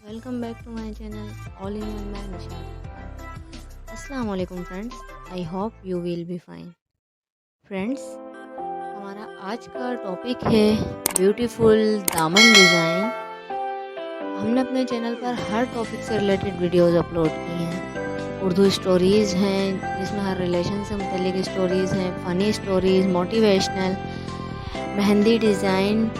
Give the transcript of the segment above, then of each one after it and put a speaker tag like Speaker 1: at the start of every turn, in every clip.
Speaker 1: Welcome back to my channel all in one by Nishat. अस्सलाम वालेकुम friends, I hope you will be fine. Friends, हमारा आज का topic है ब्यूटीफुल दामन डिज़ाइन। हमने अपने चैनल पर हर टॉपिक से रिलेटेड वीडियोस अपलोड की हैं। उर्दू स्टोरीज़ हैं जिसमें हर रिलेशन से मुतल्लिक स्टोरीज़ हैं, funny stories, motivational, mehndi design,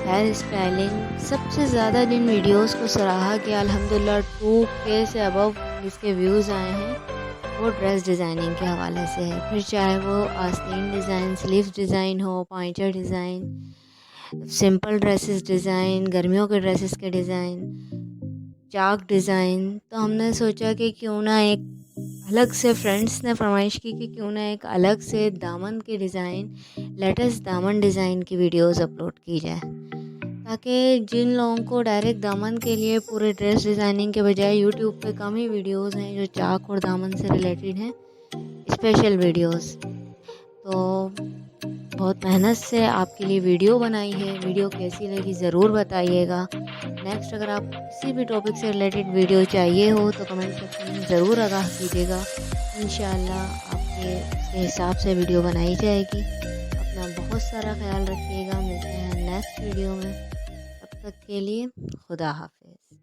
Speaker 1: hair styling. सबसे ज़्यादा जिन वीडियोस को सराहा गया, अल्हम्दुलिल्लाह 2K से अबव जिसके व्यूज़ आए हैं, वो ड्रेस डिज़ाइनिंग के हवाले से है। फिर चाहे वो आस्तीन डिज़ाइन, स्लीव्स डिज़ाइन हो, पाइंचर डिज़ाइन, सिंपल ड्रेसेस डिज़ाइन, गर्मियों के ड्रेसेस के डिज़ाइन, चाक डिज़ाइन। तो हमने सोचा कि क्यों ना एक अलग से, फ्रेंड्स ने फरमाइश की कि क्यों ना एक अलग से दामन के डिज़ाइन, लेटेस्ट दामन डिज़ाइन की वीडियोस अपलोड की जाए, ताकि जिन लोगों को डायरेक्ट दामन के लिए पूरे ड्रेस डिज़ाइनिंग के बजाय यूट्यूब पे कम ही वीडियोस हैं जो चाक और दामन से रिलेटेड हैं, स्पेशल वीडियोस। तो बहुत मेहनत से आपके लिए वीडियो बनाई है। वीडियो कैसी लगी ज़रूर बताइएगा। नेक्स्ट अगर आप किसी भी टॉपिक से रिलेटेड वीडियो चाहिए हो तो कमेंट सेक्शन में ज़रूर आगाह कीजिएगा। इंशाल्लाह आपके उसके हिसाब से वीडियो बनाई जाएगी। अपना बहुत सारा ख्याल रखिएगा। मिलते हैं नेक्स्ट वीडियो में। तब तक के लिए खुदा हाफिज़।